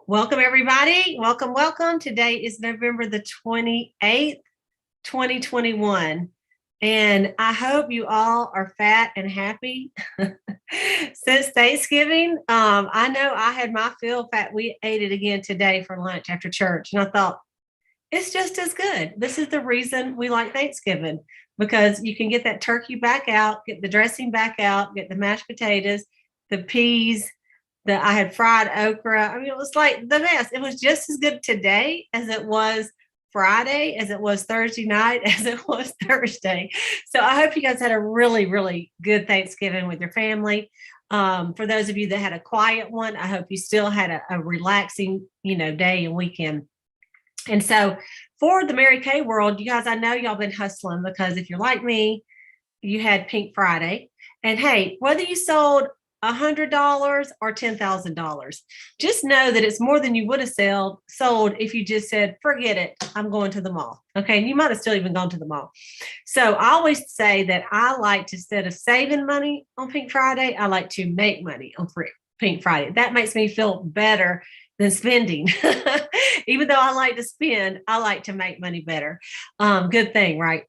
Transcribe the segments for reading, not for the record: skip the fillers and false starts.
Welcome, everybody. Welcome, welcome. Today is November the 28th, 2021. And I hope you all are fat and happy since Thanksgiving. I know I had my fill fat. We ate it again today for lunch after church. And I thought, it's just as good. This is the reason we like Thanksgiving, because you can get that turkey back out, get the dressing back out, get the mashed potatoes, the peas, that I had fried okra. I mean, it was like the best. It was just as good today as it was Friday, as it was Thursday night, as it was Thursday. So I hope you guys had a really, really good Thanksgiving with your family. For those of you that had a quiet one, I hope you still had a relaxing, day and weekend. And so for the Mary Kay world, you guys, I know y'all been hustling, because if you're like me, you had Pink Friday. And hey, whether you sold $100 or $10,000, just know that it's more than you would have sold if you just said, forget it, I'm going to the mall. Okay. And you might have still even gone to the mall. So I always say that I like to, instead of saving money on Pink Friday, I like to make money on Pink Friday. That makes me feel better than spending. Even though I like to spend, I like to make money better. Good thing, right?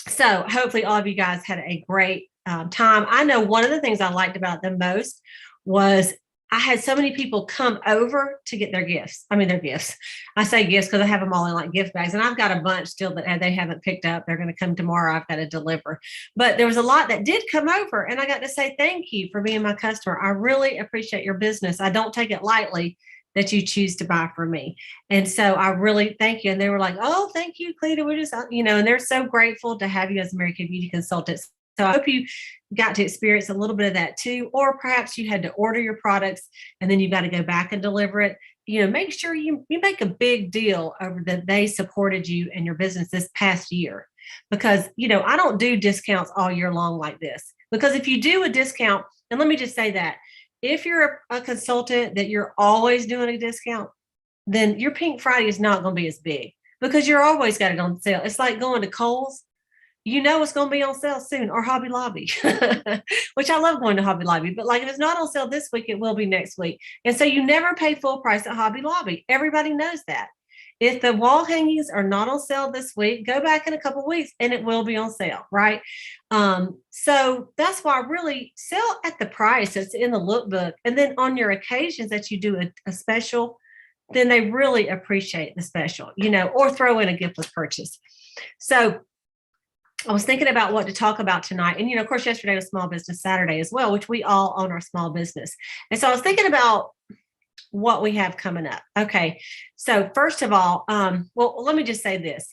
So hopefully all of you guys had a great time. I know one of the things I liked about them most was I had so many people come over to get their gifts. I mean, their gifts. I say gifts because I have them all in like gift bags, and I've got a bunch still that they haven't picked up. They're going to come tomorrow. I've got to deliver. But there was a lot that did come over, and I got to say thank you for being my customer. I really appreciate your business. I don't take it lightly that you choose to buy from me. And so I really thank you. And they were like, oh, thank you, Cleta. We're just, and they're so grateful to have you as Mary Kay Beauty Consultant. So I hope you got to experience a little bit of that too, or perhaps you had to order your products and then you've got to go back and deliver it. Make sure you make a big deal over that they supported you and your business this past year, because, I don't do discounts all year long like this, because if you do a discount, and let me just say that if you're a consultant that you're always doing a discount, then your Pink Friday is not going to be as big, because you're always got it on sale. It's like going to Kohl's. It's going to be on sale soon, or Hobby Lobby, which I love going to Hobby Lobby. But like if it's not on sale this week, it will be next week. And so you never pay full price at Hobby Lobby. Everybody knows that. If the wall hangings are not on sale this week, go back in a couple of weeks and it will be on sale, right? So that's why I really sell at the price that's in the lookbook. And then on your occasions that you do a special, then they really appreciate the special, or throw in a gift with purchase. So I was thinking about what to talk about tonight. And, of course, yesterday was Small Business Saturday as well, which we all own our small business. And so I was thinking about what we have coming up. Okay. So first of all, let me just say this.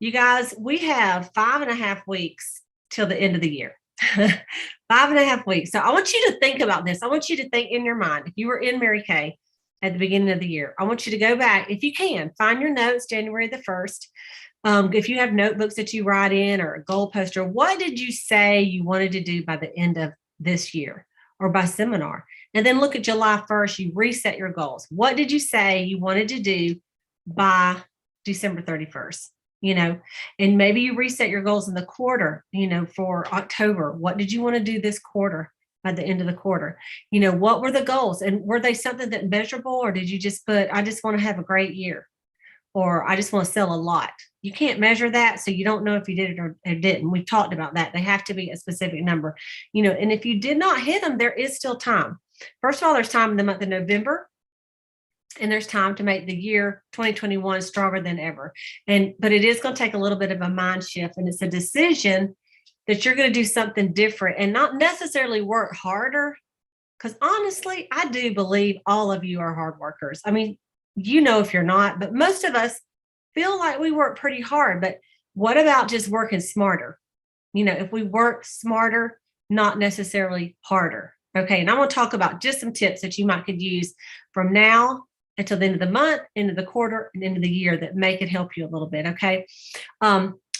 You guys, we have 5.5 weeks till the end of the year. 5.5 weeks. So I want you to think about this. I want you to think in your mind, if you were in Mary Kay at the beginning of the year, I want you to go back, if you can, find your notes, January the 1st. If you have notebooks that you write in, or a goal poster, what did you say you wanted to do by the end of this year or by seminar? And then look at July 1st, you reset your goals. What did you say you wanted to do by December 31st? And maybe you reset your goals in the quarter, for October. What did you want to do this quarter by the end of the quarter? What were the goals? And were they something that measurable, or did you just put, I just want to have a great year, or I just want to sell a lot? You can't measure that, so you don't know if you did it or didn't. We've talked about that. They have to be a specific number, and if you did not hit them, there is still time. First of all, there's time in the month of November, and there's time to make the year 2021 stronger than ever. But it is going to take a little bit of a mind shift, and it's a decision that you're going to do something different and not necessarily work harder. Because honestly, I do believe all of you are hard workers. I mean, if you're not, but most of us feel like we work pretty hard. But what about just working smarter? If we work smarter, not necessarily harder. Okay. And I want to talk about just some tips that you might could use from now until the end of the month, into the quarter, and into the year that may could help you a little bit. Okay.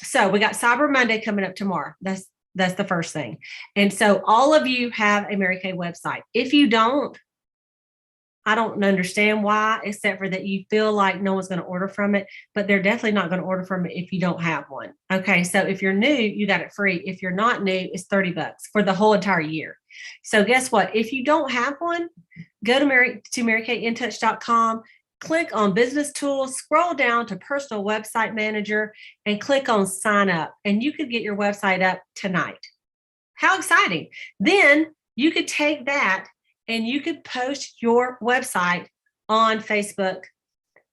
So we got Cyber Monday coming up tomorrow. That's the first thing. And so all of you have a Mary Kay website. If you don't, I don't understand why, except for that you feel like no one's going to order from it, but they're definitely not going to order from it if you don't have one. Okay. So if you're new, you got it free. If you're not new, it's $30 for the whole entire year. So guess what? If you don't have one, go to MaryKayInTouch.com, click on business tools, scroll down to personal website manager, and click on sign up. And you could get your website up tonight. How exciting. Then you could take that and you could post your website on Facebook.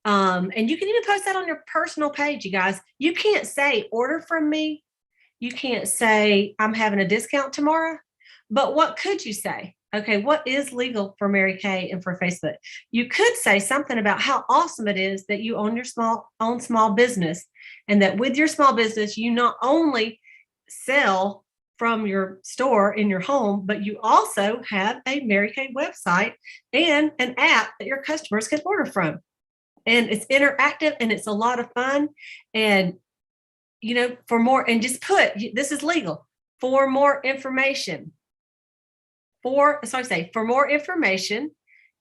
And you can even post that on your personal page, you guys. You can't say order from me. You can't say I'm having a discount tomorrow. But what could you say? Okay, what is legal for Mary Kay and for Facebook? You could say something about how awesome it is that you own your small business, and that with your small business, you not only sell from your store in your home, but you also have a Mary Kay website and an app that your customers can order from. And it's interactive and it's a lot of fun. And, for more, and just put, this is legal, for more information. For more information,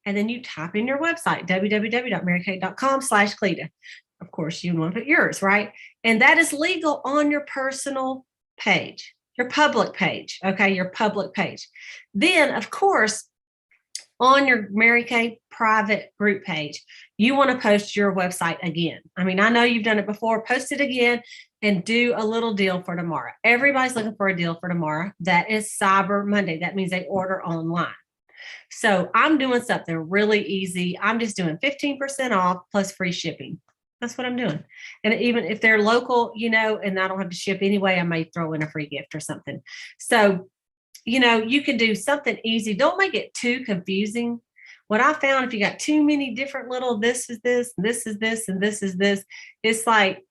and then you type in your website, www.marykay.com/Cleta. Of course, you want to put yours, right? And that is legal on your personal page, your public page, okay, your public page. Then, of course, on your Mary Kay private group page, you want to post your website again. I mean, I know you've done it before. Post it again and do a little deal for tomorrow. Everybody's looking for a deal for tomorrow. That is Cyber Monday. That means they order online. So I'm doing something really easy. I'm just doing 15% off plus free shipping. That's what I'm doing. And even if they're local, and I don't have to ship anyway, I may throw in a free gift or something. So you can do something easy. Don't make it too confusing. What I found, if you got too many different little, this is this, this is this, and this is this, it's like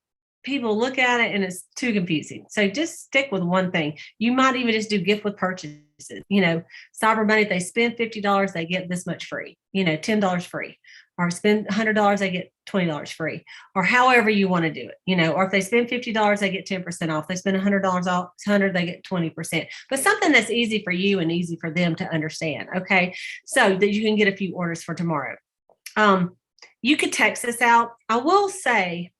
people look at it and it's too confusing. So just stick with one thing. You might even just do gift with purchases. Cyber Monday, if they spend $50, they get this much free, $10 free. Or spend $100, they get $20 free, or however you want to do it, or if they spend $50, they get 10% off. They spend $100 off, 100, they get 20%, but something that's easy for you and easy for them to understand. Okay. So that you can get a few orders for tomorrow. You could text this out. I will say,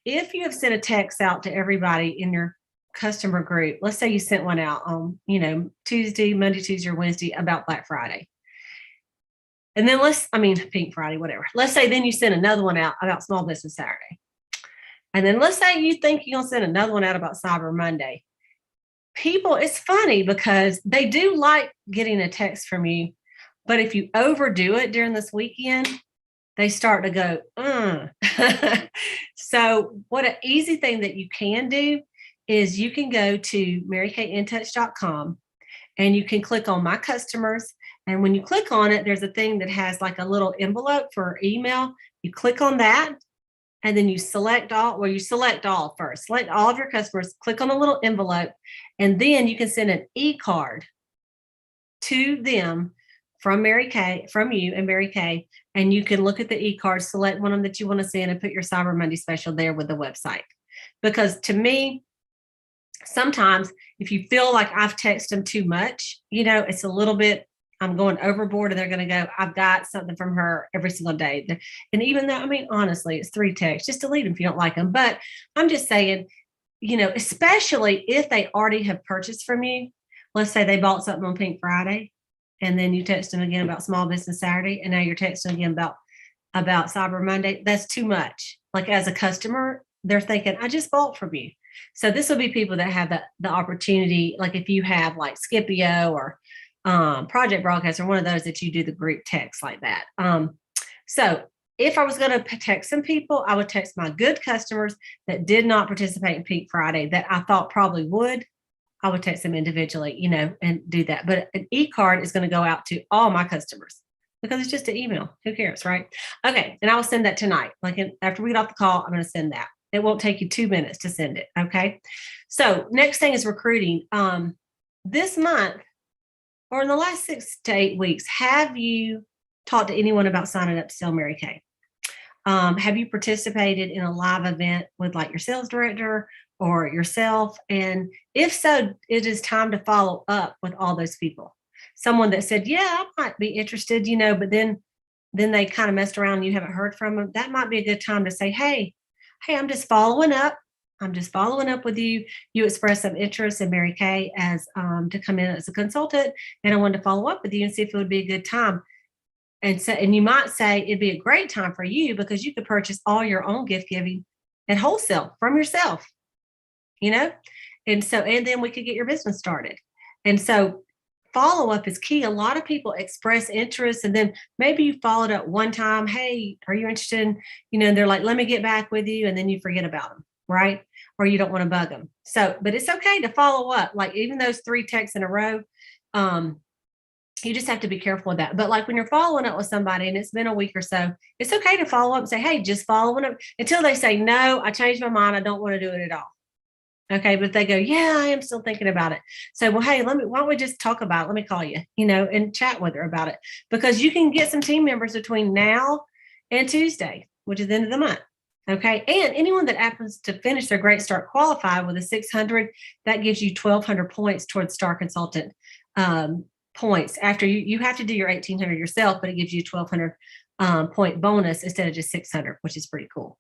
if you have sent a text out to everybody in your customer group, let's say you sent one out on, Monday, Tuesday, or Wednesday about Black Friday. And then Pink Friday, whatever. Let's say then you send another one out about Small Business Saturday. And then let's say you think you're going to send another one out about Cyber Monday. People, it's funny because they do like getting a text from you. But if you overdo it during this weekend, they start to go, So what an easy thing that you can do is you can go to MaryKayInTouch.com and you can click on My Customers. And when you click on it, there's a thing that has like a little envelope for email. You click on that and then you select all first. Select all of your customers, click on the little envelope, and then you can send an e-card to them from Mary Kay, from you and Mary Kay, and you can look at the e-card, select one of them that you want to send, and put your Cyber Monday special there with the website. Because to me, sometimes if you feel like I've texted them too much, it's a little bit, I'm going overboard, and they're going to go, I've got something from her every single day. And even though, honestly, it's 3 texts, just delete them if you don't like them. But I'm just saying, especially if they already have purchased from you, let's say they bought something on Pink Friday, and then you text them again about Small Business Saturday, and now you're texting again about Cyber Monday. That's too much. Like, as a customer, they're thinking, I just bought from you. So this will be people that have the opportunity, like if you have like Scipio or Project Broadcast, or one of those that you do the group text like that. So if I was going to text some people, I would text my good customers that did not participate in Pink Friday that I thought probably would. I would text them individually, and do that. But an e-card is going to go out to all my customers because it's just an email. Who cares, right? Okay. And I will send that tonight. After we get off the call, I'm going to send that. It won't take you 2 minutes to send it. Okay. So next thing is recruiting. This month, or in the last 6 to 8 weeks, have you talked to anyone about signing up to sell Mary Kay? Have you participated in a live event with like your sales director or yourself? And if so, it is time to follow up with all those people. Someone that said, yeah, I might be interested, but then they kind of messed around and you haven't heard from them. That might be a good time to say, hey, I'm just following up. I'm just following up with you. You expressed some interest in Mary Kay as to come in as a consultant, and I wanted to follow up with you and see if it would be a good time. And you might say it'd be a great time for you because you could purchase all your own gift giving at wholesale from yourself, you know? And then we could get your business started. And so follow up is key. A lot of people express interest and then maybe you followed up one time. Hey, are you interested in, and they're like, let me get back with you. And then you forget about them, right? Or you don't want to bug them. So, but it's okay to follow up. Like even those 3 texts in a row, you just have to be careful with that. But like when you're following up with somebody and it's been a week or so, it's okay to follow up and say, hey, just following up until they say, no, I changed my mind. I don't want to do it at all. Okay. But if they go, yeah, I am still thinking about it. So, well, hey, why don't we just talk about it? Let me call you, and chat with her about it because you can get some team members between now and Tuesday, which is the end of the month. Okay. And anyone that happens to finish their Great Start qualified with a 600, that gives you 1,200 points towards Star Consultant points. After you have to do your 1,800 yourself, but it gives you 1,200 point bonus instead of just 600, which is pretty cool.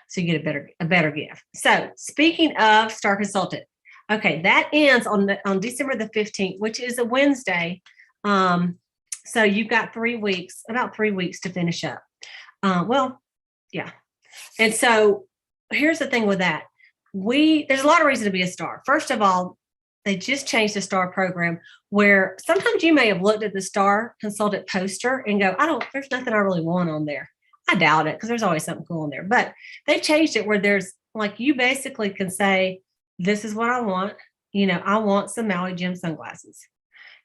So you get a better gift. So speaking of Star Consultant, okay, that ends on December the 15th, which is a Wednesday. So you've got about 3 weeks to finish up. Yeah. And so here's the thing with that. There's a lot of reason to be a star. First of all, they just changed the STAR program where sometimes you may have looked at the STAR Consultant poster and go, there's nothing I really want on there. I doubt it because there's always something cool in there. But they've changed it where there's like you basically can say, this is what I want. I want some Maui Jim sunglasses.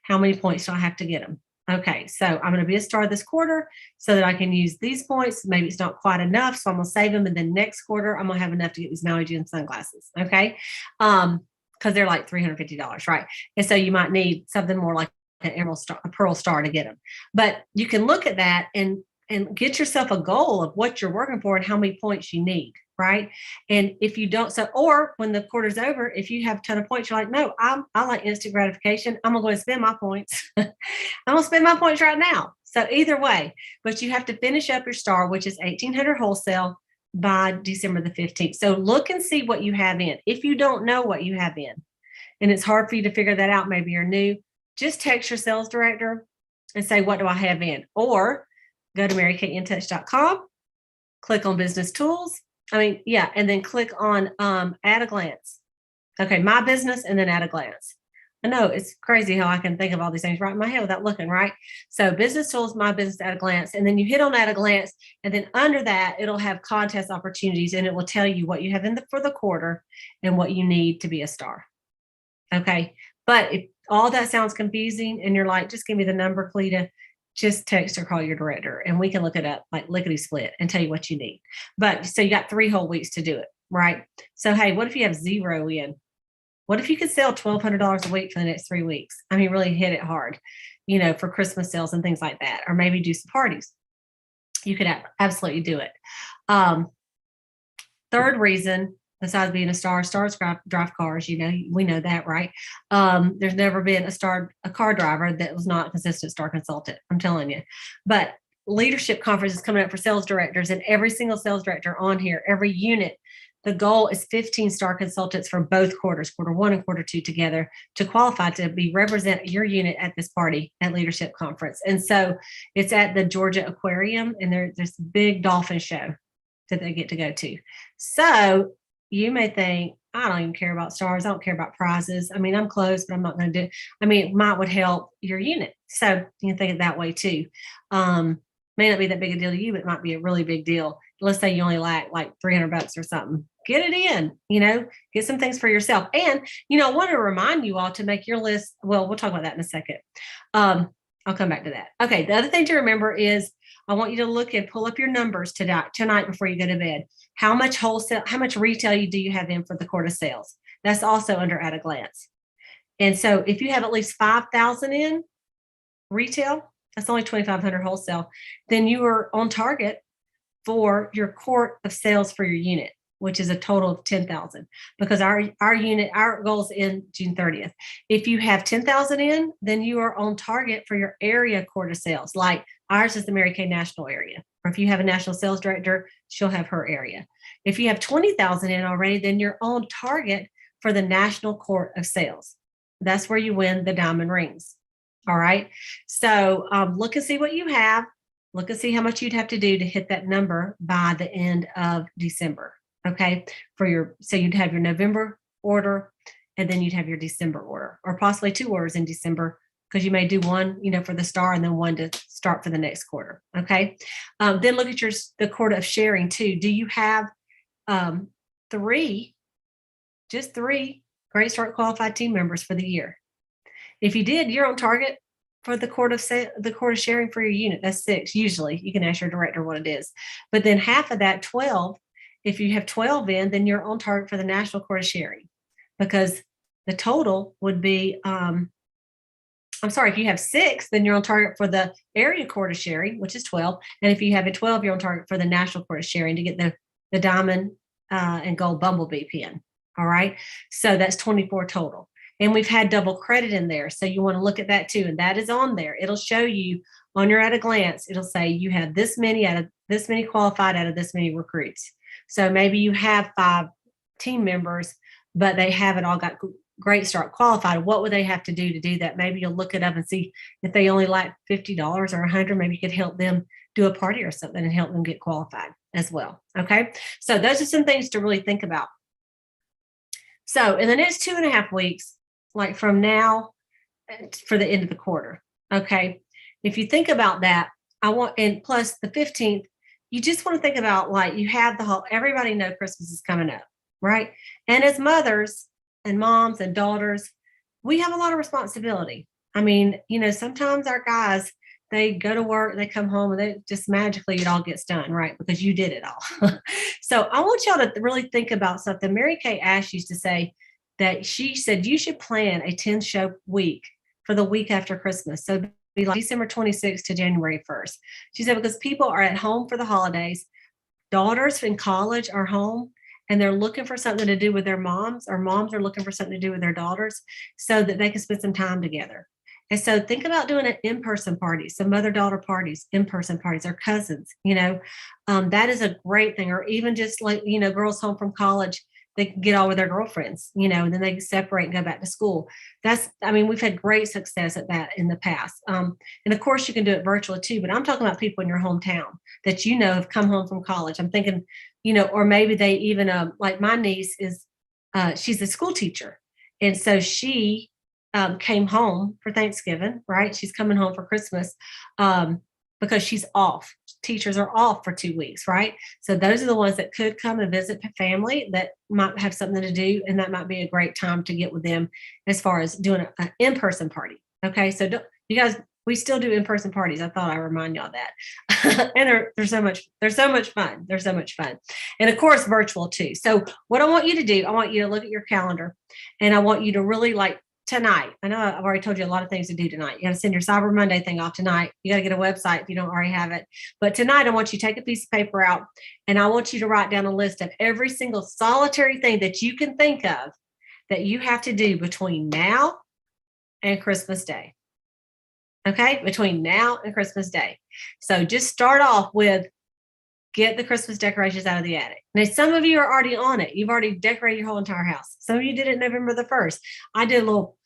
How many points do I have to get them? Okay, so I'm going to be a star this quarter so that I can use these points. Maybe it's not quite enough, so I'm going to save them. And then next quarter, I'm going to have enough to get these Maui Jim sunglasses. Okay. Because they're like $350, right? And so you might need something more like an emerald star, a pearl star to get them. But you can look at that and get yourself a goal of what you're working for and how many points you need, right? And if you don't, or when the quarter's over, if you have a ton of points, you're like, no, I like instant gratification. I'm gonna go and spend my points. I'm gonna spend my points right now. So either way, but you have to finish up your star, which is 1,800 wholesale by December the 15th. So look and see what you have in. If you don't know what you have in, and it's hard for you to figure that out, maybe you're new, just text your sales director and say, what do I have in? Or go to marykintouch.com, click on business tools. And then click on at a glance. Okay, my business and then at a glance. I know it's crazy how I can think of all these things right in my head without looking, right? So business tools, my business at a glance, and then you hit on at a glance, and then under that, it'll have contest opportunities, and it will tell you what you have for the quarter and what you need to be a star. Okay, but if all that sounds confusing and you're like, just give me the number, Cleta, just text or call your director and we can look it up like lickety split and tell you what you need. But so you got 3 whole weeks to do it, right? So, hey, what if you have 0 in? What if you could sell $1,200 a week for the next 3 weeks? I mean, really hit it hard, for Christmas sales and things like that, or maybe do some parties. You could absolutely do it. Third reason, besides being a star, stars drive cars. We know that, right? There's never been a car driver that was not a consistent star consultant. I'm telling you. But leadership conference is coming up for sales directors, and every single sales director on here, every unit, the goal is 15 star consultants for both quarters, quarter 1 and quarter 2 together, to qualify to represent your unit at this party at leadership conference. And so it's at the Georgia Aquarium, and there's a big dolphin show that they get to go to. So you may think, I don't even care about stars. I don't care about prizes. I mean, I'm close, but I'm not going to do it. I mean, it would help your unit. So you can think of that way too. May not be that big a deal to you, but it might be a really big deal. Let's say you only lack like $300 or something. Get it in, get some things for yourself. And, I want to remind you all to make your list. Well, we'll talk about that in a second. I'll come back to that. Okay. The other thing to remember is I want you to look and pull up your numbers tonight before you go to bed. How much retail do you have in for the quarter sales? That's also under at a glance. And so if you have at least 5,000 in retail, that's only 2,500 wholesale, then you are on target for your quart of sales for your unit, which is a total of 10,000, because our goal is in June 30th. If you have 10,000 in, then you are on target for your area quart of sales. Like ours is the Mary Kay National area. Or if you have a national sales director, she'll have her area. If you have 20,000 in already, then you're on target for the national quart of sales. That's where you win the diamond rings. All right. So look and see what you have. look and see how much you'd have to do to hit that number by the end of December. Okay. So you'd have your November order, and then you'd have your December order, or possibly 2 orders in December, because you may do one, for the star, and then one to start for the next quarter. Okay. Then look at the quarter of sharing too. Do you have just three Great Start qualified team members for the year? If you did, you're on target for the quarter sharing for your unit. That's 6. Usually you can ask your director what it is, but then half of that, 12, if you have 12 in, then you're on target for the national quarter sharing, because the total would be, if you have 6, then you're on target for the area quarter sharing, which is 12. And if you have a 12, you're on target for the national quarter sharing to get the diamond and gold bumblebee pin. All right. So that's 24 total. And we've had double credit in there. So you want to look at that too. And that is on there. It'll show you on your at a glance. It'll say you have this many qualified out of this many recruits. So maybe you have 5 team members, but they haven't all got Great Start qualified. What would they have to do that? Maybe you'll look it up and see if they only like $50 or $100. Maybe you could help them do a party or something and help them get qualified as well. Okay. So those are some things to really think about. So in the next 2.5 weeks, like from now for the end of the quarter. Okay. If you think about that, and plus the 15th, you just want to think about, like, you have everybody know Christmas is coming up, right? And as mothers and moms and daughters, we have a lot of responsibility. I mean, sometimes our guys, they go to work, they come home, and they just magically it all gets done, right? Because you did it all. So I want y'all to really think about something. Mary Kay Ash used to say that she said you should plan a 10-show week for the week after Christmas. So be like December 26th to January 1st. She said, because people are at home for the holidays, daughters in college are home, and they're looking for something to do with their moms, or moms are looking for something to do with their daughters, so that they can spend some time together. And so think about doing an in-person party, some mother-daughter parties, in-person parties, or cousins, that is a great thing. Or even just like, girls home from college, they can get all with their girlfriends, and then they can separate and go back to school. We've had great success at that in the past. And of course you can do it virtually too, but I'm talking about people in your hometown that, have come home from college. I'm thinking, or maybe they even, like my niece she's a school teacher. And so she came home for Thanksgiving, right? She's coming home for Christmas because she's off. Teachers are off for 2 weeks, right? So those are the ones that could come and visit family that might have something to do, and that might be a great time to get with them as far as doing an in-person party. Okay, so you guys, we still do in-person parties. I thought I'd remind y'all that. And they're so much fun. They're so much fun. And of course, virtual too. So what I want you to do, I want you to look at your calendar, and I want you to really, like, tonight. I know I've already told you a lot of things to do tonight. You got to send your Cyber Monday thing off tonight. You got to get a website if you don't already have it. But tonight, I want you to take a piece of paper out, and I want you to write down a list of every single solitary thing that you can think of that you have to do between now and Christmas Day. Okay? Between now and Christmas Day. So just start off with get the Christmas decorations out of the attic. Now, some of you are already on it. You've already decorated your whole entire house. Some of you did it November the 1st. I did a little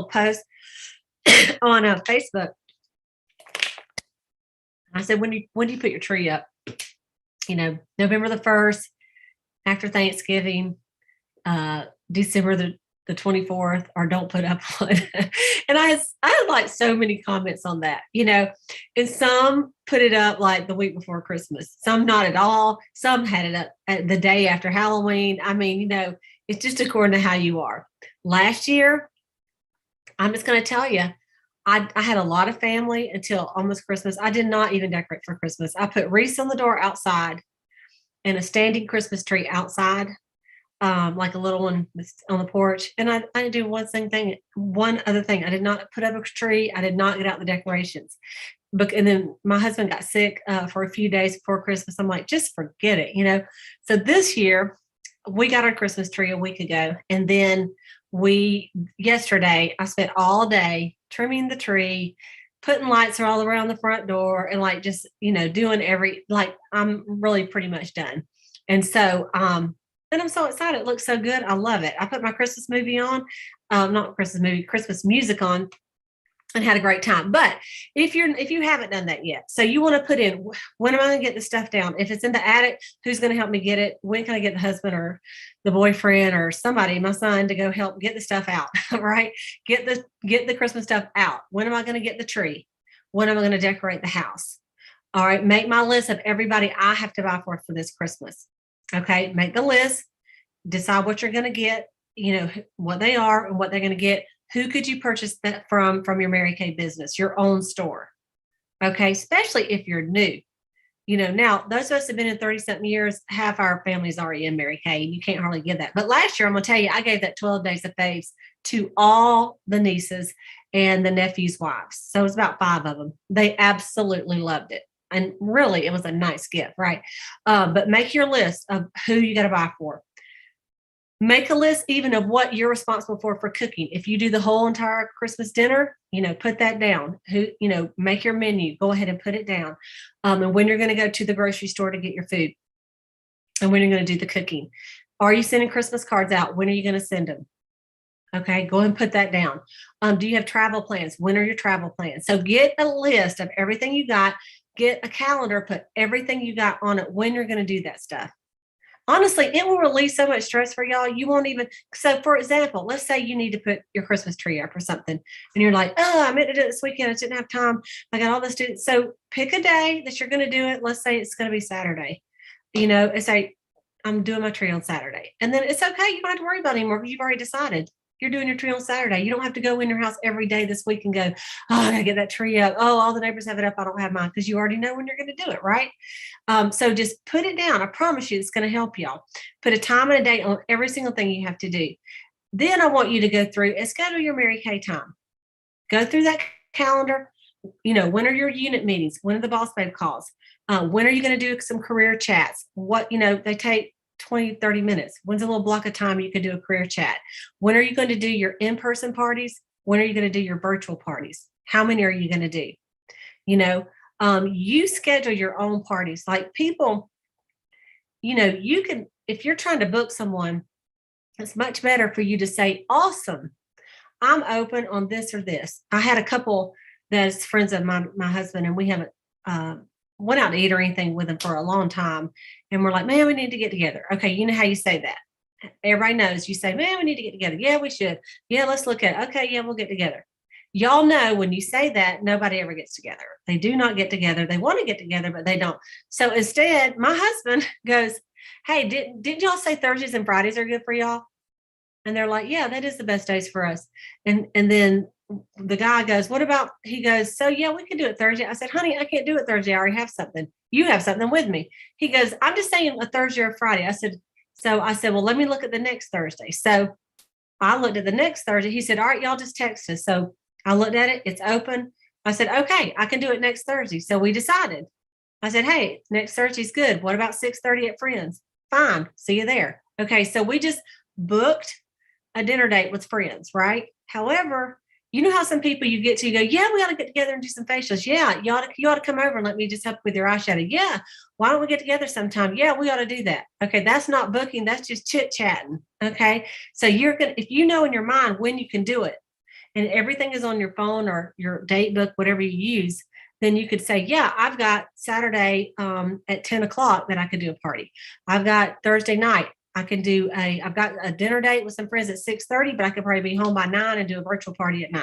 post on Facebook. I said, when do you put your tree up? November the 1st, after Thanksgiving, December the 24th, or don't put up one. And I had like so many comments on that, and some put it up like the week before Christmas, some not at all, some had it up at the day after Halloween. It's just according to how you are. Last year, I'm just going to tell you, I had a lot of family until almost Christmas. I did not even decorate for Christmas. I put wreaths on the door outside and a standing Christmas tree outside. Like a little one on the porch. And I didn't do one other thing. I did not put up a tree. I did not get out the decorations. And then my husband got sick for a few days before Christmas. I'm like, just forget it, So this year, we got our Christmas tree a week ago. And then yesterday, I spent all day trimming the tree, putting lights all around the front door, and like just, doing I'm really pretty much done. And so, and I'm so excited. It looks so good. I love it. I put my Christmas movie on, Christmas music on. and had a great time. But if you haven't done that yet, so you want to put in, when am I going to get the stuff down? If it's in the attic, who's going to help me get it? When can I get the husband or the boyfriend or somebody, my son, to go help get the stuff out? Right? Get the Christmas stuff out. When am I going to get the tree? When am I going to decorate the house? All right, make my list of everybody I have to buy for this Christmas. Okay, make the list, decide what you're going to get, what they are and what they're going to get. Who could you purchase that from your Mary Kay business, your own store? Okay, especially if you're new. Now those of us have been in 30 something years, half our family's already in Mary Kay, and you can't hardly give that. But last year, I'm going to tell you, I gave that 12 days of faves to all the nieces and the nephews' wives. So it was about 5 of them. They absolutely loved it. And really, it was a nice gift, right? But make your list of who you got to buy for. Make a list even of what you're responsible for cooking. If you do the whole entire Christmas dinner, put that down. Make your menu, go ahead and put it down. And when you're going to go to the grocery store to get your food, and when you're going to do the cooking. Are you sending Christmas cards out? When are you going to send them? Okay, go ahead and put that down. Do you have travel plans? When are your travel plans? So get a list of everything you got. Get a calendar, put everything you got on it, when you're going to do that stuff. Honestly, it will release so much stress for y'all. You won't even. So, for example, let's say you need to put your Christmas tree up or something, and you're like, "Oh, I meant to do it this weekend. I didn't have time. I got all this to do." So, pick a day that you're going to do it. Let's say it's going to be Saturday. And say, "I'm doing my tree on Saturday," and then it's okay. You don't have to worry about it anymore because you've already decided you're doing your tree on Saturday. You don't have to go in your house every day this week and go, "Oh, I gotta get that tree up. Oh, all the neighbors have it up. I don't have mine," because you already know when you're going to do it, right? So just put it down. I promise you, it's going to help y'all. Put a time and a date on every single thing you have to do. Then I want you to go through and schedule your Mary Kay time. Go through that calendar. When are your unit meetings? When are the boss babe calls? When are you going to do some career chats? They take 20, 30 minutes. When's a little block of time you can do a career chat? When are you going to do your in-person parties? When are you going to do your virtual parties? How many are you going to do? You schedule your own parties. Like people, you can, if you're trying to book someone, it's much better for you to say, "Awesome, I'm open on this or this." I had a couple that's friends of my husband, and we haven't went out to eat or anything with them for a long time. And we're like, "Man, we need to get together." Okay, you know how you say that. Everybody knows. You say, "Man, we need to get together." Yeah, we should. Yeah, let's look at it. Okay, yeah, we'll get together. Y'all know when you say that, nobody ever gets together. They do not get together. They want to get together, but they don't. So instead, my husband goes, "Hey, didn't y'all say Thursdays and Fridays are good for y'all?" And they're like, "Yeah, that is the best days for us." And then the guy goes, "What about," he goes, "So yeah, we can do it Thursday." I said, "Honey, I can't do it Thursday. I already have something. You have something with me." He goes, "I'm just saying a Thursday or Friday." I said, "Well, let me look at the next Thursday." So I looked at the next Thursday. He said, "All right, y'all just text us." So I looked at it. It's open. I said, "Okay, I can do it next Thursday." So we decided. I said, "Hey, next Thursday's good. What about 6:30 at Friends?" "Fine. See you there." Okay. So we just booked a dinner date with friends, right? However, you know how some people you get to, you go, "Yeah, we ought to get together and do some facials." "Yeah, you ought to come over and let me just help with your eyeshadow." "Yeah, why don't we get together sometime?" "Yeah, we ought to do that." Okay, that's not booking. That's just chit chatting. Okay, so if you know in your mind when you can do it, and everything is on your phone or your date book, whatever you use, then you could say, "Yeah, I've got Saturday at 10 o'clock that I could do a party. I've got Thursday night. I've got a dinner date with some friends at 6:30, but I could probably be home by 9 and do a virtual party at 9.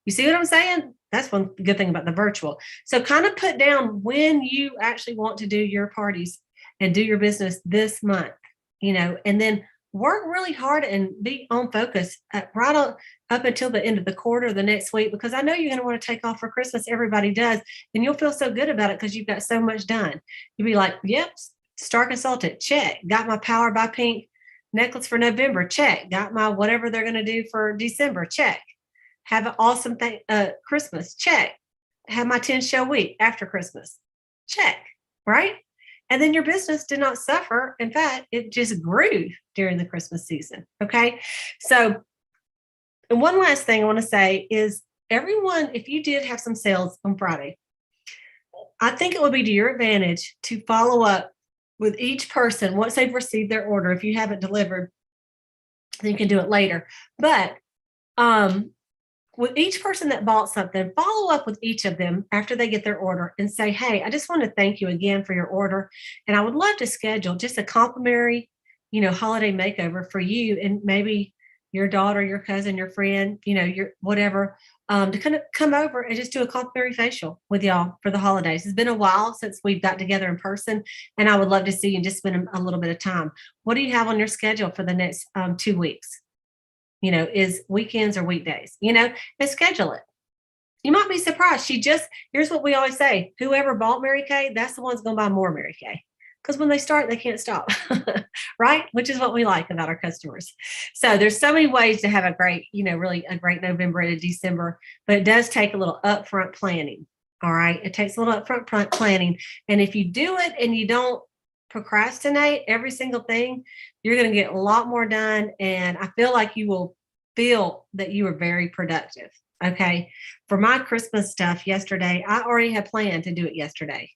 You see what I'm saying? That's one good thing about the virtual. So kind of put down when you actually want to do your parties and do your business this month, and then work really hard and be on focus up until the end of the quarter, the next week, because I know you're going to want to take off for Christmas. Everybody does. And you'll feel so good about it because you've got so much done. You'll be like, "Yep, Star Consultant, check. Got my Power by Pink necklace for November, check. Got my whatever they're going to do for December, check. Have an awesome Christmas, check. Have my 10 show week after Christmas, check." Right? And then your business did not suffer. In fact, it just grew during the Christmas season. Okay. So, and one last thing I want to say is, everyone, if you did have some sales on Friday, I think it would be to your advantage to follow up with each person once they've received their order. If you haven't delivered, then you can do it later. But with each person that bought something, follow up with each of them after they get their order and say, hey, I just want to thank you again for your order. And I would love to schedule just a complimentary, holiday makeover for you and maybe your daughter, your cousin, your friend, your whatever, to kind of come over and just do a complimentary facial with y'all for the holidays. It's been a while since we've got together in person, and I would love to see you and just spend a little bit of time. What do you have on your schedule for the next 2 weeks? Is weekends or weekdays, and schedule it. You might be surprised. Here's what we always say, whoever bought Mary Kay, that's the one's going to buy more Mary Kay. Because when they start, they can't stop, right? Which is what we like about our customers. So there's so many ways to have a great, really a great November and a December, but it does take a little upfront planning. All right. It takes a little upfront planning. And if you do it and you don't procrastinate every single thing, you're going to get a lot more done. And I feel like you will feel that you are very productive. Okay. For my Christmas stuff yesterday, I already had planned to do it yesterday.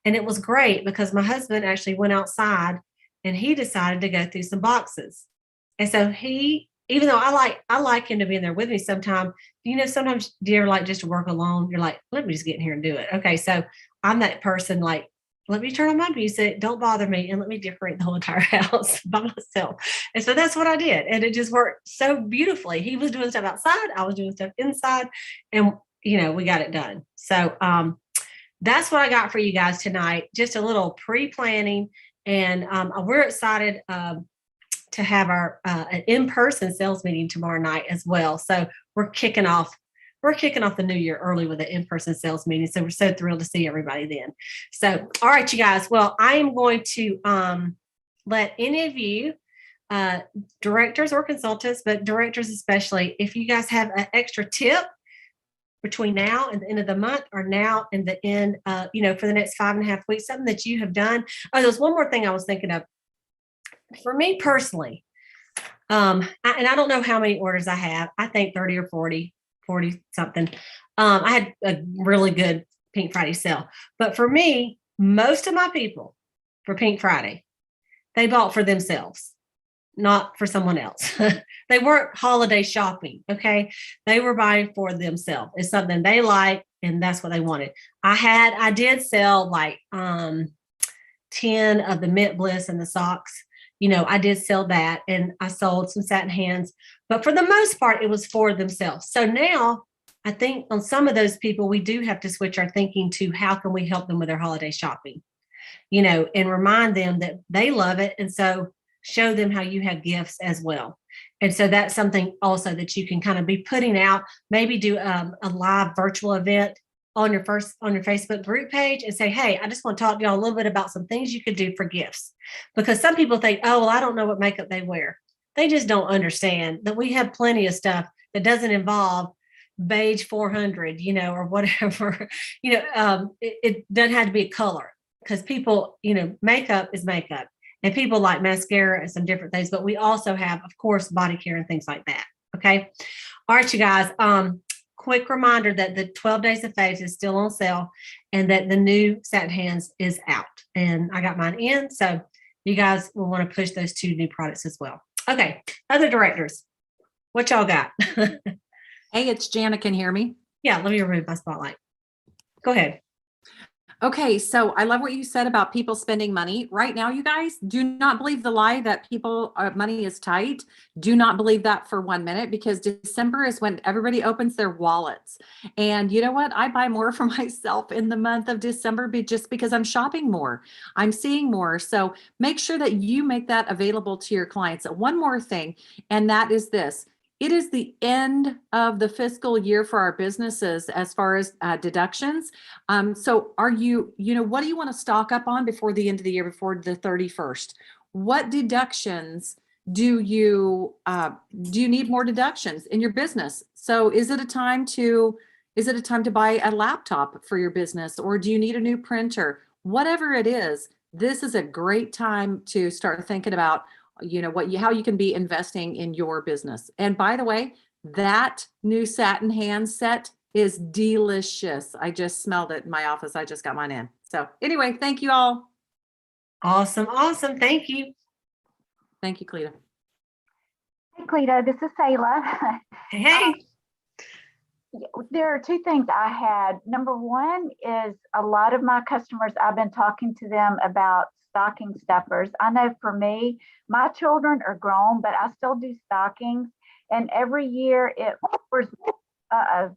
And it was great because my husband actually went outside and he decided to go through some boxes. And so even though I like him to be in there with me sometime, sometimes do you ever like just to work alone? You're like, let me just get in here and do it. Okay. So I'm that person, like, let me turn on my music, don't bother me, and let me decorate the whole entire house by myself. And so that's what I did. And it just worked so beautifully. He was doing stuff outside, I was doing stuff inside, and we got it done. So that's what I got for you guys tonight. Just a little pre-planning. And we're excited to have our an in-person sales meeting tomorrow night as well. So we're kicking off the new year early with an in-person sales meeting. So we're so thrilled to see everybody then. So, all right, you guys. Well, I am going to let any of you, directors or consultants, but directors especially, if you guys have an extra tip between now and the end of the month, or now and the end, for the next 5.5 weeks, something that you have done. Oh, there's one more thing I was thinking of. For me personally, and I don't know how many orders I have. I think 30 or 40 something. I had a really good Pink Friday sale. But for me, most of my people for Pink Friday, they bought for themselves, not for someone else. They weren't holiday shopping. Okay. They were buying for themselves. It's something they like, and that's what they wanted. I did sell like 10 of the Mint Bliss and the socks. I did sell that, and I sold some satin hands, but for the most part, it was for themselves. So now I think on some of those people, we do have to switch our thinking to how can we help them with their holiday shopping, and remind them that they love it. And so show them how you have gifts as well. And so that's something also that you can kind of be putting out, maybe do a live virtual event on your Facebook group page and say, hey, I just want to talk to y'all a little bit about some things you could do for gifts. Because some people think, oh, well, I don't know what makeup they wear. They just don't understand that we have plenty of stuff that doesn't involve beige 400, or whatever, it doesn't have to be a color, because people, makeup is makeup, and people like mascara and some different things, but we also have, of course, body care and things like that. Okay. All right, you guys. Quick reminder that the 12 Days of Faves is still on sale, and that the new satin hands is out, and I got mine in. So you guys will want to push those 2 new products as well. Okay. Other directors, what y'all got? Hey, it's Jana. Can you hear me? Yeah. Let me remove my spotlight. Go ahead. Okay, so I love what you said about people spending money. Right now, you guys, do not believe the lie that people money is tight. Do not believe that for 1 minute, because December is when everybody opens their wallets. And you know what? I buy more for myself in the month of December just because I'm shopping more. I'm seeing more. So make sure that you make that available to your clients. One more thing, and that is this. It is the end of the fiscal year for our businesses as far as deductions. So what do you want to stock up on before the end of the year, before the 31st? What deductions do you need more deductions in your business? So is it a time to buy a laptop for your business, or do you need a new printer? Whatever it is, this is a great time to start thinking about how you can be investing in your business. And by the way, that new satin hand set is delicious. I just smelled it in my office. I just got mine in. So anyway, thank you all. Awesome. Thank you. Thank you, Cleta. Hey, Cleta, this is Sayla. Hey. There are two things I had. Number one is a lot of my customers, I've been talking to them about stocking stuffers. I know for me, my children are grown, but I still do stockings. And every year it was, uh-oh,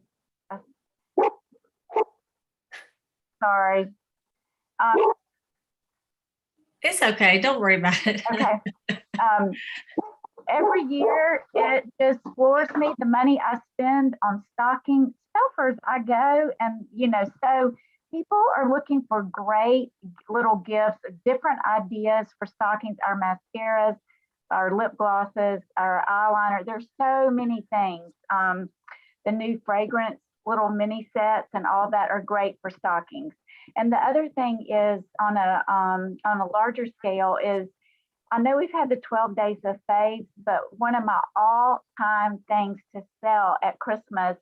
sorry. It's okay. Don't worry about it. Okay. Every year it just floors me the money I spend on stocking stuffers. I go and, so people are looking for great little gifts, different ideas for stockings, our mascaras, our lip glosses, our eyeliner. There's so many things. The new fragrance little mini sets and all that are great for stockings. And the other thing is on a larger scale is, I know we've had the 12 days of faves, but one of my all-time things to sell at Christmas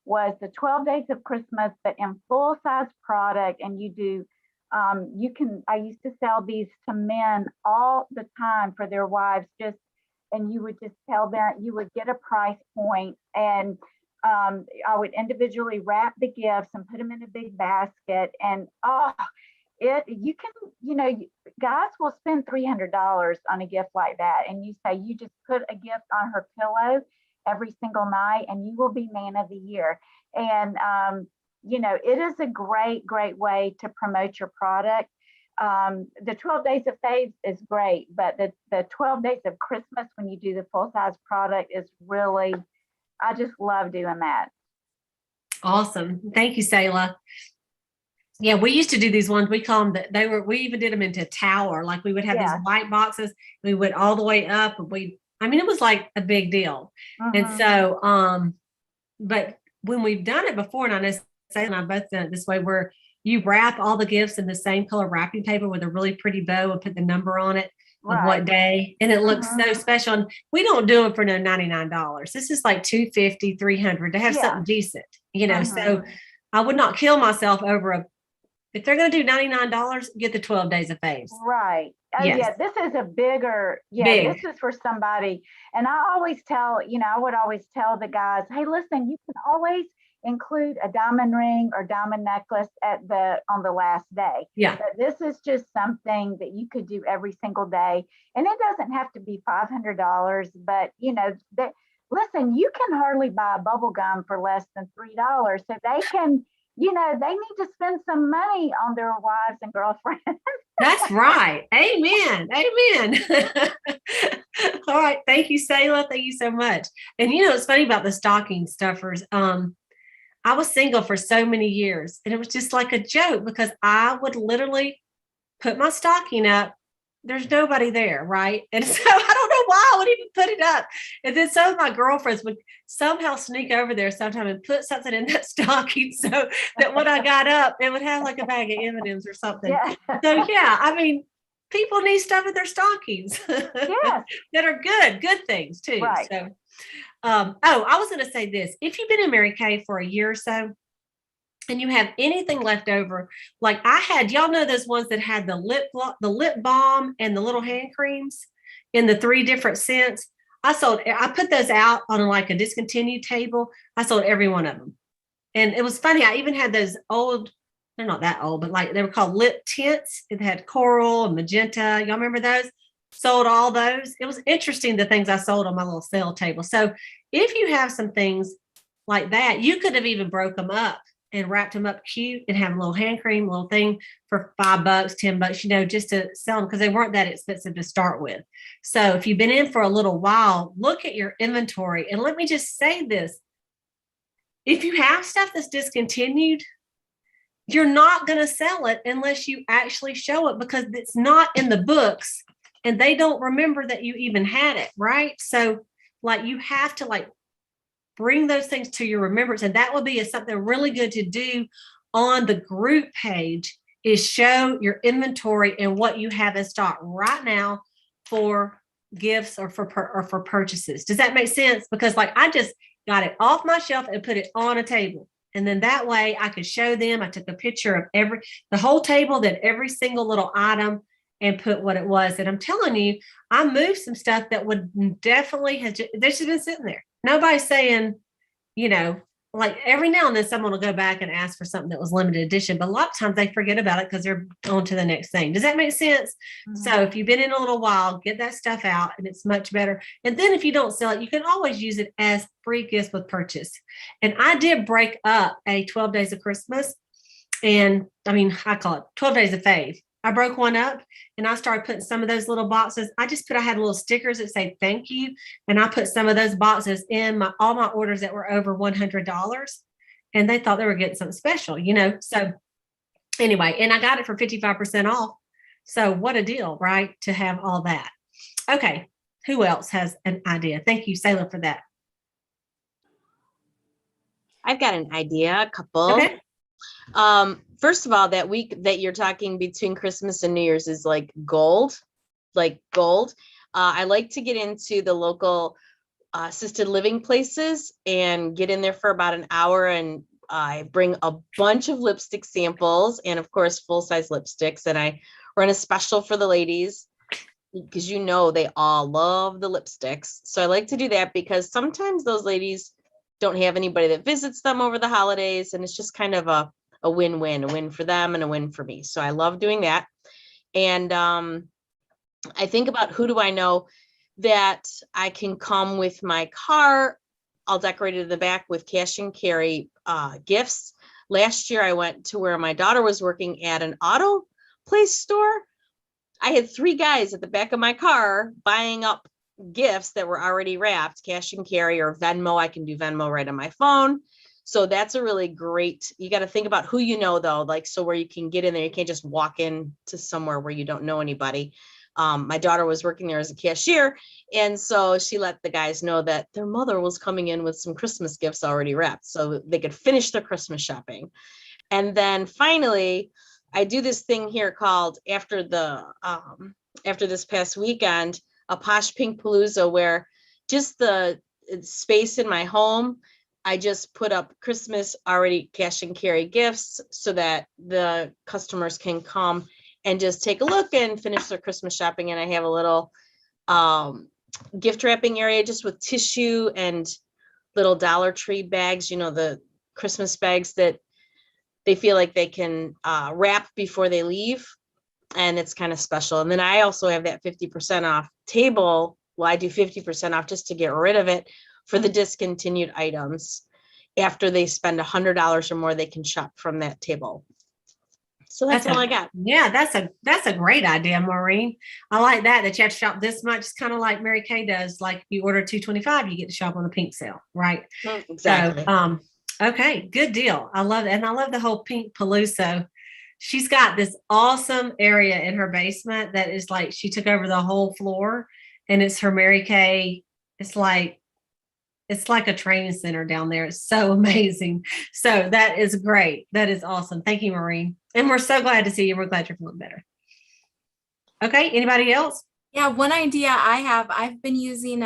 was the 12 days of Christmas, but in full-size product. And I used to sell these to men all the time for their wives, and you would just tell them, you would get a price point, and I would individually wrap the gifts and put them in a big basket. And guys will spend $300 on a gift like that. And you say, you just put a gift on her pillow every single night and you will be man of the year. And, it is a great, great way to promote your product. The 12 days of faves is great, but the 12 days of Christmas, when you do the full size product, is really, I just love doing that. Awesome. Thank you, Selah. Yeah, we used to do these ones. We call them we even did them into tower. Like we would have these white boxes. We went all the way up. It was like a big deal. And so, but when we've done it before, and I know Selah and I both done it this way, where you wrap all the gifts in the same color wrapping paper with a really pretty bow and put the number on it of what day. And it looks so special. And we don't do it for no $99. This is like $250, $300 to have something decent, So I would not kill myself over if they're going to do $99, get the 12 days of faves. Right. Yeah, this is a bigger, this is for somebody. And I always tell, I would always tell the guys, hey, listen, you can always include a diamond ring or diamond necklace on the last day. Yeah. But this is just something that you could do every single day. And it doesn't have to be $500, but listen, you can hardly buy a bubble gum for less than $3. So they can, they need to spend some money on their wives and girlfriends. That's right. Amen. All right. Thank you, Selah. Thank you so much. And it's funny about the stocking stuffers. I was single for so many years, and it was just like a joke because I would literally put my stocking up. There's nobody there, right? And so I don't know why I would even put it up. And then some of my girlfriends would somehow sneak over there sometime and put something in that stocking so that when I got up, it would have like a bag of M&Ms or something. Yeah. So people need stuff in their stockings that are good things too. Right. So, I was going to say this. If you've been in Mary Kay for a year or so, and you have anything left over, like I had, y'all know those ones that had the lip balm and the little hand creams in the 3 different scents. I put those out on like a discontinued table. I sold every one of them. And it was funny. I even had those old, they're not that old, but like they were called lip tints. It had coral and magenta. Y'all remember those? Sold all those. It was interesting, the things I sold on my little sale table. So if you have some things like that, you could have even broke them up and wrapped them up cute and have a little hand cream, little thing for $5, $10, just to sell them because they weren't that expensive to start with. So if you've been in for a little while, look at your inventory. And let me just say this. If you have stuff that's discontinued, you're not going to sell it unless you actually show it because it's not in the books and they don't remember that you even had it, right? So like you have to bring those things to your remembrance. And that would be something really good to do on the group page is show your inventory and what you have in stock right now for gifts or for purchases. Does that make sense? Because I just got it off my shelf and put it on a table. And then that way I could show them. I took a picture of the whole table, then every single little item and put what it was. And I'm telling you, I moved some stuff that would definitely they should have been sitting there. Nobody's saying, like every now and then someone will go back and ask for something that was limited edition, but a lot of times they forget about it because they're on to the next thing. Does that make sense? So if you've been in a little while, get that stuff out and it's much better. And then if you don't sell it, you can always use it as free gifts with purchase. And I did break up a 12 days of Christmas. And I mean, I call it 12 days of fave. I broke one up and I started putting some of those little boxes. I had little stickers that say thank you. And I put some of those boxes in all my orders that were over $100. And they thought they were getting something special, So anyway, and I got it for 55% off. So what a deal, right? To have all that. Okay. Who else has an idea? Thank you, Sailor, for that. I've got an idea, a couple. Okay. First of all, that week that you're talking between Christmas and New Year's is like gold. I like to get into the local assisted living places and get in there for about an hour, and I bring a bunch of lipstick samples and of course full-size lipsticks, and I run a special for the ladies because they all love the lipsticks. So I like to do that because sometimes those ladies don't have anybody that visits them over the holidays, and it's just kind of a win-win, a win for them and a win for me. So I love doing that. And I think about who do I know that I can come with my car. I'll decorate it in the back with cash and carry gifts. Last year I went to where my daughter was working at an auto place store. I had 3 guys at the back of my car buying up gifts that were already wrapped, cash and carry or Venmo. I can do Venmo right on my phone. So that's a really great, you got to think about who you know though, like, so where you can get in there, you can't just walk in to somewhere where you don't know anybody. My daughter was working there as a cashier. And so she let the guys know that their mother was coming in with some Christmas gifts already wrapped so they could finish their Christmas shopping. And then finally, I do this thing here called after this past weekend, a Posh Pink Palooza, where just the space in my home, I just put up Christmas already cash and carry gifts so that the customers can come and just take a look and finish their Christmas shopping. And I have a little gift wrapping area just with tissue and little Dollar Tree bags, the Christmas bags that they feel like they can wrap before they leave. And it's kind of special. And then I also have that 50% off table. Well, I do 50% off just to get rid of it for the discontinued items. After they spend $100 or more, they can shop from that table. So that's all I got. Yeah, that's a great idea, Maureen. I like that you have to shop this much. It's kind of like Mary Kay does. Like if you order $225, you get to shop on the pink sale, right? Exactly. So, okay, good deal. I love it. And I love the whole pink palooza. She's got this awesome area in her basement that is like, she took over the whole floor, and it's her Mary Kay. It's like a training center down there. It's so amazing. So that is great. That is awesome. Thank you, Maureen. And we're so glad to see you. We're glad you're feeling better. Okay. Anybody else? Yeah. One idea I have, I've been using,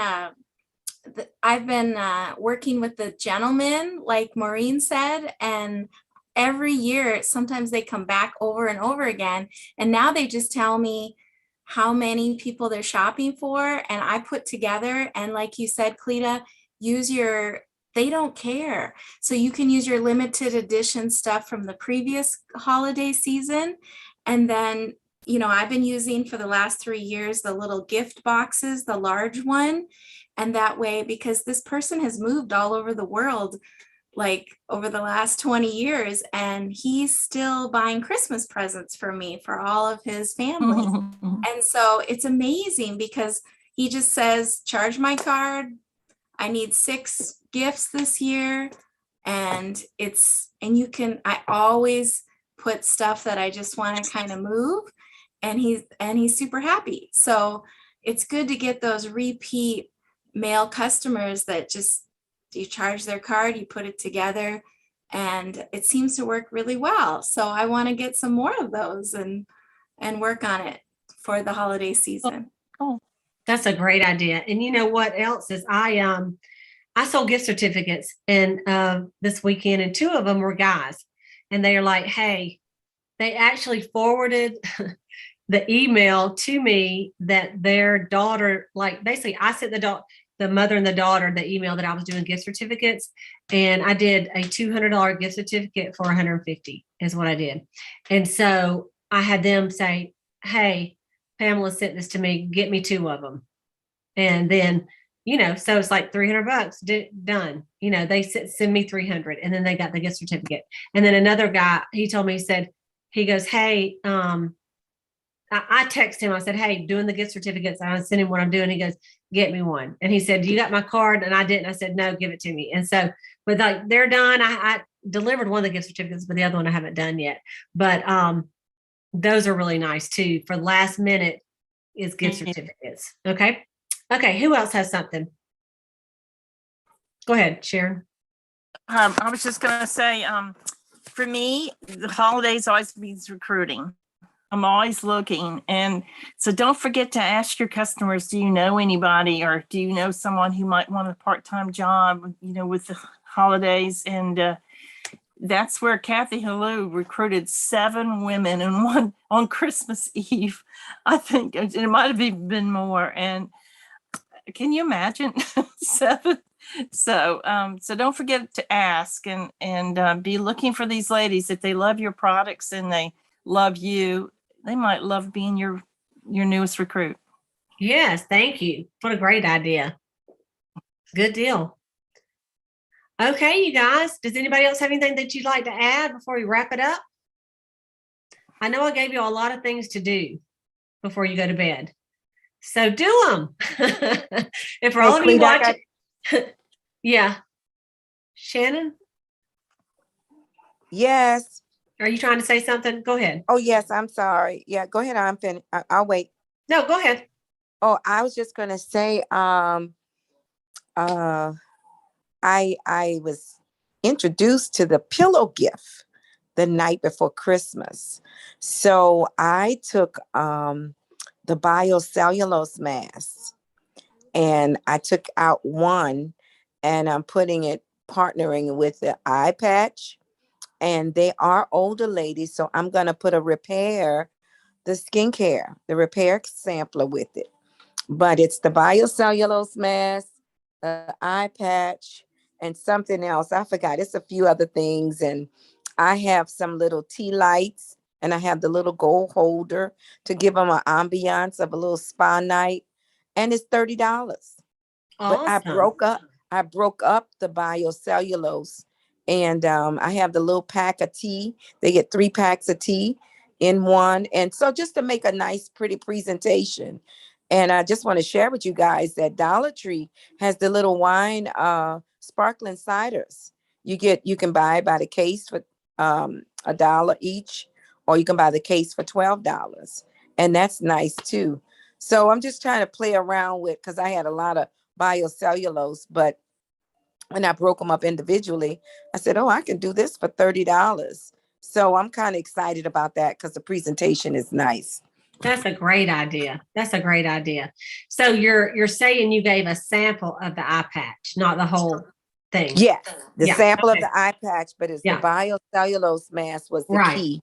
working with the gentlemen, like Maureen said, and every year, sometimes they come back over and over again. And now they just tell me how many people they're shopping for. And I put together, and like you said, Cleta, they don't care. So you can use your limited edition stuff from the previous holiday season. And then, I've been using for the last 3 years, the little gift boxes, the large one. And that way, because this person has moved all over the world, like over the last 20 years, and he's still buying Christmas presents for me, for all of his family. And so it's amazing because he just says, charge my card. I need 6 gifts this year. And I always put stuff that I just want to kind of move, and he's super happy. So it's good to get those repeat mail customers that just, you charge their card, you put it together, and it seems to work really well. So I want to get some more of those and work on it for the holiday season. Oh. That's a great idea. And you know what else is I sold gift certificates this weekend, and 2 of them were guys, and they are like, hey, they actually forwarded the email to me that their daughter, like basically I sent the mother and the daughter the email that I was doing gift certificates, and I did a $200 gift certificate for 150 is what I did. And so I had them say, hey, Pamela sent this to me, get me 2 of them. And then, so it's like $300 done. They send me 300 and then they got the gift certificate. And then another guy, he told me, he goes, hey, I text him. I said, hey, doing the gift certificates. I sent him what I'm doing. He goes, get me one. And he said, you got my card? And I didn't. I said, no, give it to me. And so, but like they're done. I delivered one of the gift certificates, but the other one I haven't done yet. But those are really nice too. For last minute is gift certificates. Okay. Okay. Who else has something? Go ahead, Sharon. I was just going to say, for me, the holidays always means recruiting. I'm always looking. And so don't forget to ask your customers, do you know anybody, or do you know someone who might want a part-time job, with the holidays? And that's where Kathy Halou recruited 7 women and one on Christmas Eve. I think it might have even been more. And can you imagine 7? So don't forget to ask and be looking for these ladies. If they love your products and they love you, they might love being your newest recruit. Yes, thank you. What a great idea. Good deal. Okay, you guys, does anybody else have anything that you'd like to add before we wrap it up? I know I gave you a lot of things to do before you go to bed. So do them. If for all of you watching, yeah. Shannon? Yes. Are you trying to say something? Go ahead. Oh, yes. I'm sorry. Yeah, go ahead. I'm finished. I'll wait. No, go ahead. Oh, I was just going to say, I was introduced to the pillow gift the night before Christmas. So I took the biocellulose mask and I took out one and I'm partnering with the eye patch. And they are older ladies, so I'm going to put the repair sampler with it. But it's the biocellulose mask, eye patch, and something else. I forgot. It's a few other things. And I have some little tea lights, and I have the little gold holder to give them an ambiance of a little spa night. And it's $30. Awesome. But I broke up the biocellulose. And I have the little pack of tea. They get 3 packs of tea in one. And so just to make a nice, pretty presentation. And I just want to share with you guys that Dollar Tree has the little wine sparkling ciders. You can buy by the case for $1 each, or you can buy the case for $12. And that's nice too. So I'm just trying to play around with, because I had a lot of biocellulose, but when I broke them up individually, I said, oh, I can do this for $30. So I'm kind of excited about that because the presentation is nice. That's a great idea. That's a great idea. So you're saying you gave a sample of the eye patch, not the whole thing. Yeah, the sample okay. of the eye patch, but it's the biocellulose mask was the key.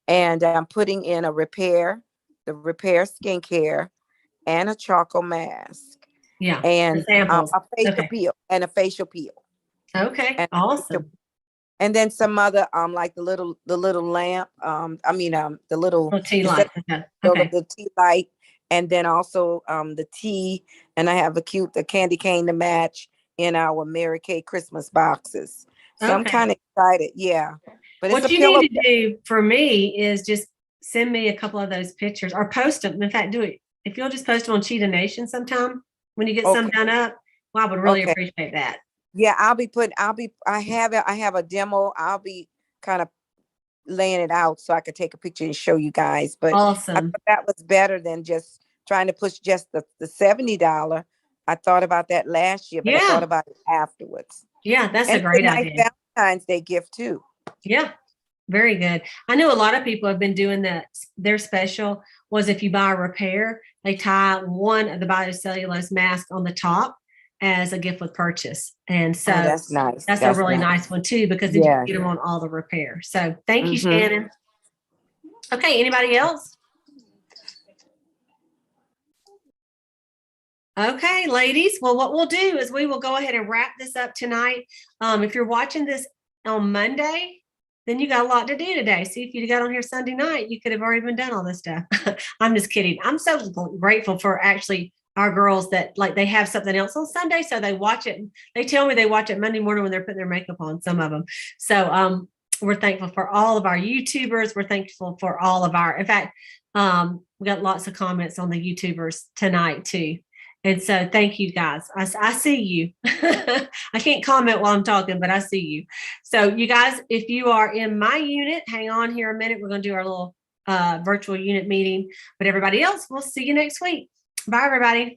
And I'm putting in the repair skincare, and a charcoal mask. Yeah. And a facial peel. Okay. And awesome. And then some other like the little lamp. The little tea light. Okay. The tea light, and then also the tea. And I have the candy cane to match in our Mary Kay Christmas boxes. So I'm kind of excited. Yeah. But what you need to do for me is just send me a couple of those pictures or post them. In fact, do it. If you'll just post them on Cheetah Nation sometime when you get some done up, well, I would really appreciate that. Yeah, I have a demo. I'll be kind of laying it out so I could take a picture and show you guys. But awesome. I thought that was better than just trying to push just the $70. I thought about that last year, but I thought about it afterwards. Yeah, that's a great idea. Nice Valentine's Day gift too. Yeah, very good. I know a lot of people have been doing that. Their special was if you buy a repair, they tie one of the biocellulose mask on the top as a gift with purchase. And so that's nice. That's a really nice one too, because then you can get them on all the repair. So thank you, Shannon. Okay, anybody else? Okay, ladies. Well, what we'll do is we will go ahead and wrap this up tonight. If you're watching this on Monday, then you got a lot to do today. See, if you got on here Sunday night, you could have already been done all this stuff. I'm just kidding. I'm so grateful for actually our girls that like they have something else on Sunday, so they watch it. They tell me they watch it Monday morning when they're putting their makeup on. Some of them. So we're thankful for all of our YouTubers. We're thankful for all of our. In fact, we got lots of comments on the YouTubers tonight too. And so thank you guys. I see you. I can't comment while I'm talking, but I see you. So you guys, if you are in my unit, hang on here a minute. We're going to do our little virtual unit meeting. But everybody else, we'll see you next week. Bye, everybody.